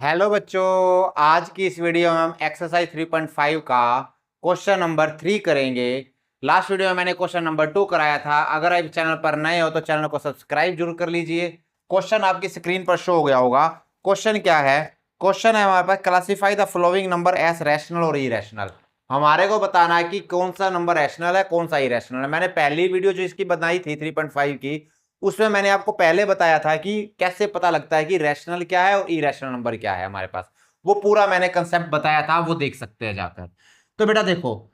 Hello बच्चों, आज की इस वीडियो में हम एक्सरसाइज 3.5 का क्वेश्चन नंबर 3 करेंगे। लास्ट वीडियो में मैंने क्वेश्चन नंबर 2 कराया था। अगर आप चैनल पर नए हो तो चैनल को सब्सक्राइब जरूर कर लीजिए। क्वेश्चन आपकी स्क्रीन पर शो हो गया होगा। क्वेश्चन क्या है? क्वेश्चन है हमारे पास, classify the following number as rational और इरेशनल। हमारे को बताना है कि कौन सा नंबर रैशनल है, कौन सा इरेशनल है। मैंने पहली वीडियो जो इसकी बनाई थी 3.5 की, उसमें मैंने आपको पहले बताया था कि कैसे पता लगता है कि रैशनल क्या है और इरेशनल नंबर क्या है हमारे पास। वो पूरा मैंने कंसेप्ट बताया था, वो देख सकते हैं जाकर। तो बेटा देखो,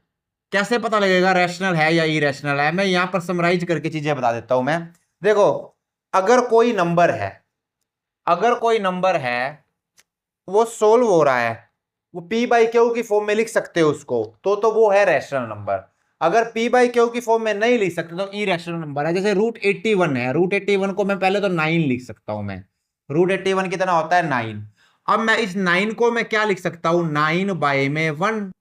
कैसे पता लगेगा रैशनल है या इरेशनल है। मैं यहां पर समराइज करके चीजें बता देता हूं मैं। देखो, अगर कोई नंबर है, अगर कोई नंबर है वो सोल्व हो रहा है, वो पी बाई क्यू की फॉर्म में लिख सकते हो उसको, तो वो है रैशनल नंबर। अगर पी बाई क्यू की फॉर्म में नहीं लिख सकते तो इरेशनल नंबर है। जैसे √81 है, √81 को मैं पहले तो 9 लिख सकता हूं। मैं √81 कितना होता है? 9। अब मैं इस 9 को मैं क्या लिख सकता हूं? 9 बाई में 1।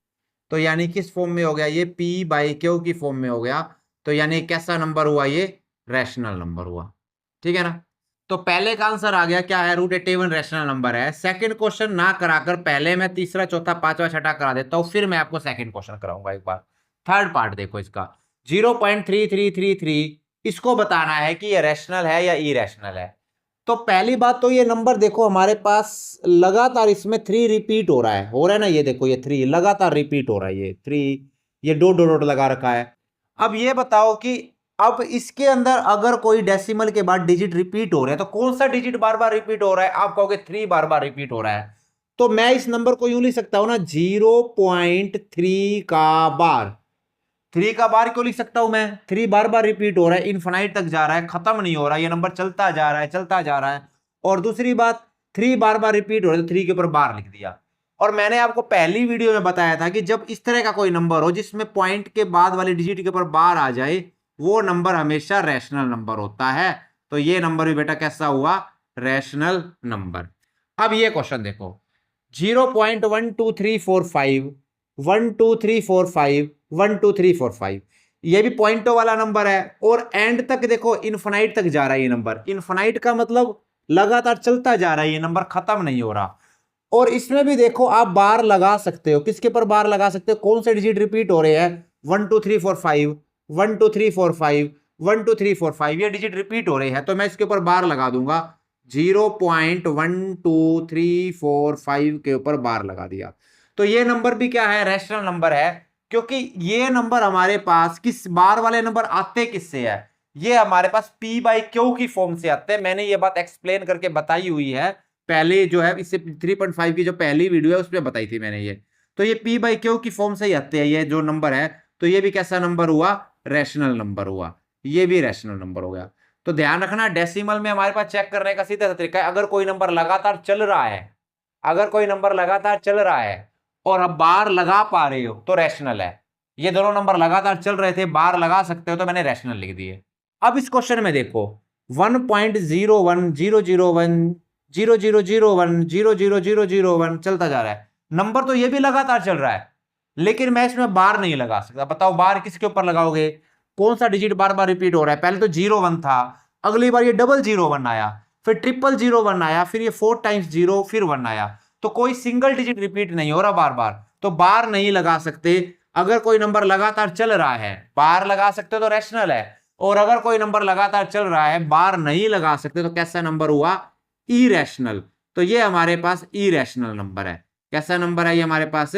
तो यानी किस फॉर्म में हो गया ये? पी बाई क्यू की फॉर्म में हो गया। तो यानी कैसा नंबर हुआ ये? रैशनल नंबर हुआ। ठीक है ना? तो पहले का आंसर आ गया, क्या है? √81 रैशनल नंबर है। सेकंड क्वेश्चन ना कराकर पहले मैं तीसरा चौथा पांचवा छठा करा देता हूं, फिर मैं आपको सेकंड क्वेश्चन कराऊंगा एक बार। थर्ड पार्ट देखो इसका, 0.3333। इसको बताना है कि ये रैशनल है या इरेशनल है। तो पहली बात तो ये नंबर देखो हमारे पास लगातार इसमें 3 रिपीट हो रहा है ना। ये देखो, ये 3 लगातार रिपीट हो रहा है, ये 3, ये डॉट डॉट डॉट लगा रखा है। अब ये बताओ कि अब इसके अंदर अगर कोई डेसिमल के बाद डिजिट रिपीट हो रहे हैं तो कौन सा डिजिट बार बार रिपीट हो रहा है? आप कहोगे 3 बार बार रिपीट हो रहा है। तो मैं इस नंबर को यूं लिख सकता हूं ना, 0.3 का बार। 3 का बार क्यों लिख सकता हूं मैं? 3 बार बार रिपीट हो रहा है, इनफाइनाइट तक जा रहा है, खत्म नहीं हो रहा, ये नंबर चलता जा रहा है, चलता जा रहा है। और दूसरी बात, 3 बार बार रिपीट हो रहा है तो 3 के ऊपर बार लिख दिया। और मैंने आपको पहली वीडियो में बताया था कि जब इस तरह का कोई नंबर हो जिसमें पॉइंट के बाद वाली डिजिट के ऊपर बार आ जाए, वो नंबर हमेशा रैशनल नंबर होता है। तो ये नंबर भी बेटा कैसा हुआ? Rational number. अब ये क्वेश्चन देखो, 0.12345, 12345, 12345, ये भी पॉइंटों वाला नंबर है। और एंड तक देखो, इनफाइनाइट तक जा रहा है ये नंबर। इनफाइनाइट का मतलब लगातार चलता जा रहा है, ये नंबर खत्म नहीं हो रहा। और इसमें भी देखो, आप बार लगा सकते हो। किसके पर बार लगा सकते हो? कौन से डिजिट रिपीट हो रहे हैं? 12345, 12345, 12345, ये डिजिट रिपीट हो रहे हैं, तो मैं इसके ऊपर बार लगा दूंगा। 0.12345 के ऊपर बार लगा दिया। तो ये नंबर भी क्या है? रैशनल नंबर है। क्योंकि ये नंबर हमारे पास किस बार वाले नंबर आते किससे है? ये हमारे पास पी बाई क्यू की फॉर्म से आते हैं। मैंने ये बात एक्सप्लेन करके बताई हुई है पहले, जो है इससे 3.5 की जो पहली वीडियो है उसमें बताई थी मैंने ये। तो ये पी बाई क्यू की फॉर्म से ही आते हैं ये जो नंबर है। तो ये भी कैसा नंबर हुआ? रैशनल नंबर हुआ। ये भी रैशनल नंबर हो गया। तो ध्यान रखना, डेसिमल में हमारे पास चेक करने का सीधा सा तरीका है। अगर कोई नंबर लगातार चल रहा है, अगर कोई नंबर लगातार चल रहा है और अब बार लगा पा रहे हो तो रैशनल है। ये दोनों नंबर लगातार चल रहे थे, बार लगा सकते हो, तो मैंने रैशनल लिख दिए। अब इस क्वेश्चन में देखो, 1.01001, 0001, 00001 चलता जा रहा है। नंबर तो ये भी लगातार चल रहा है, लेकिन मैं इसमें बार नहीं लगा सकता। बताओ बार किसके ऊपर लगाओगे? कौन सा डिजिट बार बार रिपीट हो रहा है? पहले तो 01 था, अगली बार ये 001 आया, फिर 0001 आया, फिर ये 4 टाइम्स 0, फिर 1 आया। तो कोई सिंगल डिजिट रिपीट नहीं हो रहा बार बार, तो बार नहीं लगा सकते। अगर कोई नंबर लगातार चल रहा है, बार लगा सकते तो रैशनल है। और अगर कोई नंबर लगातार चल रहा है, बार नहीं लगा सकते, तो कैसा नंबर हुआ? इरेशनल। तो ये हमारे पास इरेशनल नंबर है। कैसा नंबर है ये हमारे पास?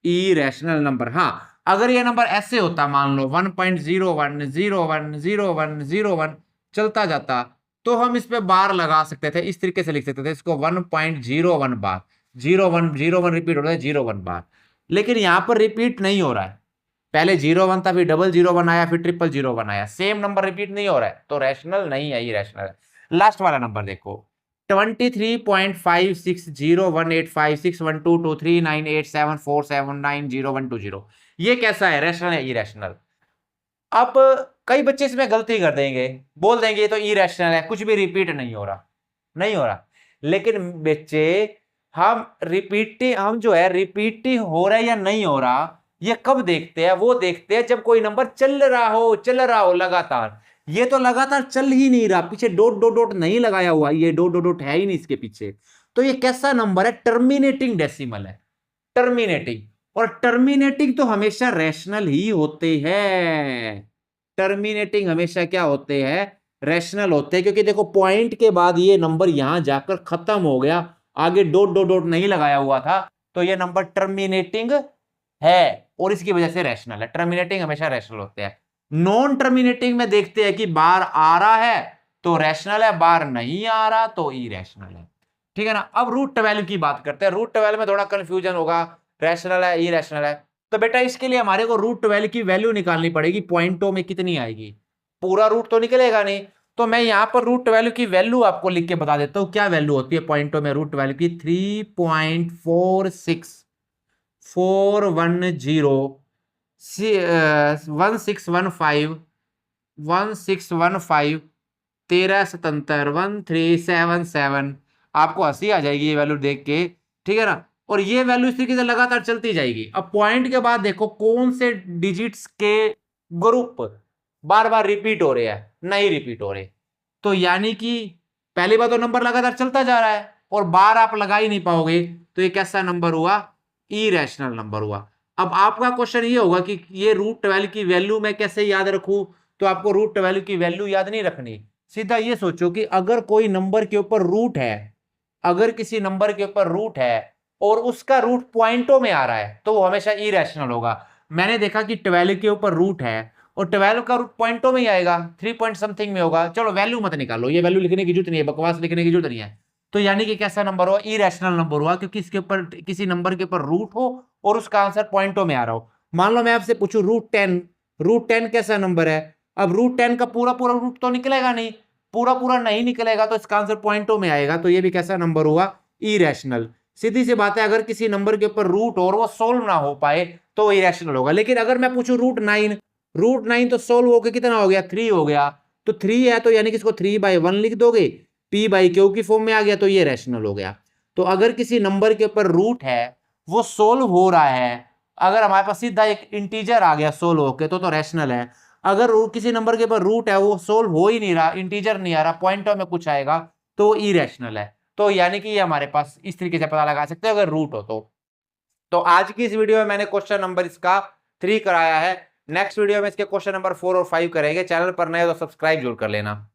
Irrational number. हाँ, अगर ये नंबर ऐसे होता, मान लो 1.01010101 चलता जाता, तो हम इस पे बार लगा सकते थे, इस तरीके से लिख सकते थे इसको 1.01 बार। 01 रिपीट हो रहा है, 01 बार। लेकिन यहां पर रिपीट नहीं हो रहा है। पहले 01 था, फिर 001 आया, फिर 0001 आया, सेम नंबर रिपीट नहीं हो रहा है, तो रैशनल नहीं है, इरेशनल है। लास्ट वाला नंबर देखो, 23.560185612239874790 ये कैसा है? रैशनल है, इरेशनल? अब कई बच्चे इसमें गलती कर देंगे, बोल देंगे ये तो इरेशनल है, कुछ भी रिपीट नहीं हो रहा, नहीं हो रहा। लेकिन बच्चे, हम जो है रिपीटिंग हो रहा है या नहीं हो रहा, ये कब देखते हैं? वो देखते हैं जब कोई नंबर चल रहा हो लगातार। ये तो लगातार चल ही नहीं रहा, पीछे डॉट डॉट डॉट नहीं लगाया हुआ, ये डॉट डॉट डॉट है ही नहीं इसके पीछे। तो ये कैसा नंबर है? टर्मिनेटिंग डेसिमल है, टर्मिनेटिंग। और टर्मिनेटिंग तो हमेशा रैशनल ही होते हैं, टर्मिनेटिंग हमेशा क्या होते हैं? रैशनल होते हैं, क्योंकि देखो पॉइंट के बाद ये नंबर यहां जाकर खत्म हो गया, आगे डॉट डॉट डॉट नहीं लगाया हुआ था, तो ये नंबर टर्मिनेटिंग है और इसकी वजह से रैशनल है। टर्मिनेटिंग हमेशा रैशनल होते हैं। नॉन टर्मिनेटिंग में देखते हैं कि बार आ रहा है तो रैशनल है, बार नहीं आ रहा तो इरेशनल है, ठीक है ना। अब रूट वैल्यू की बात करते हैं। रूट वैल्यू में थोड़ा कंफ्यूजन होगा, रैशनल है इरेशनल है। तो बेटा इसके लिए हमारे को रूट वैल्यू की वैल्यू निकालनी पड़ेगी, पॉइंटों में कितनी आएगी, पूरा रूट तो निकलेगा नहीं। तो मैं यहां पर रूट वैल्यू की वैल्यू आपको लिख के बता देता हूं क्या वैल्यू होती है पॉइंटों में रूट वैल्यू की। 3.4641 1615 1377 1377। आपको हंसी आ जाएगी ये वैल्यू देख के, ठीक है ना। और ये वैल्यू इस तरीके से लगातार चलती जाएगी। अब पॉइंट के बाद देखो कौन से डिजिट्स के ग्रुप बार बार रिपीट हो रहे हैं, नहीं रिपीट हो रहे, तो यानी कि पहली बार तो नंबर लगातार चलता जा रहा है और बार आप लगा ही नहीं पाओगे, तो ये कैसा नंबर हुआ? इरेशनल नंबर हुआ। अब आपका क्वेश्चन ये होगा कि ये रूट 12 की वैल्यू मैं कैसे याद रखूं? तो आपको रूट वैल्यू की वैल्यू याद नहीं रखनी, सीधा ये सोचो कि अगर कोई नंबर के ऊपर रूट है, अगर किसी नंबर के ऊपर रूट है और उसका रूट पॉइंटों में आ रहा है तो वो हमेशा इरेशनल होगा। मैंने देखा कि 12 के ऊपर रूट है और 12 का रूट पॉइंटों में ही आएगा, 3 पॉइंट समथिंग में होगा। चलो वैल्यू मत निकालो, ये वैल्यू लिखने की जरूरत नहीं है, बकवास लिखने की जरूरत नहीं है। तो यानी कि कैसा नंबर हुआ? इरेशनल नंबर हुआ, क्योंकि इसके ऊपर किसी नंबर के ऊपर रूट हो और उसका आंसर पॉइंटों में आ रहा हो। मान लो मैं आपसे पूछूं रूट 10, रूट 10 कैसा नंबर है? अब रूट 10 का पूरा पूरा रूट तो निकलेगा नहीं, पूरा पूरा नहीं निकलेगा तो इसका आंसर पॉइंटों में आएगा, तो ये भी कैसा नंबर हुआ? इरेशनल। सीधी सी बात है, अगर किसी नंबर के ऊपर रूट और वो सोल्व ना हो पाए तो इरेशनल होगा। लेकिन अगर मैं पूछूं रूट 9, रूट 9 तो सोल्व होकर कितना हो गया? 3 हो गया, तो 3 है तो यानी कि इसको 3/1 लिख दोगे, p/q की फॉर्म में आ गया, तो ये रैशनल हो गया। तो अगर किसी नंबर के ऊपर रूट है, वो सोल्व हो रहा है, अगर हमारे पास सीधा एक इंटीजर आ गया सोल्व होके तो रैशनल है। अगर किसी नंबर के ऊपर रूट है, वो सोल्व हो ही नहीं रहा, इंटीजर नहीं आ रहा, पॉइंटों में कुछ आएगा, तो इरेशनल है। तो यानी कि ये हमारे पास इस तरीके से पता लगा सकते हैं अगर रूट हो तो आज की इस वीडियो में मैंने क्वेश्चन नंबर इसका 3 कराया है। नेक्स्ट वीडियो में इसके क्वेश्चन नंबर 4 और 5 करेंगे। चैनल पर नए हो तो सब्सक्राइब जरूर कर लेना।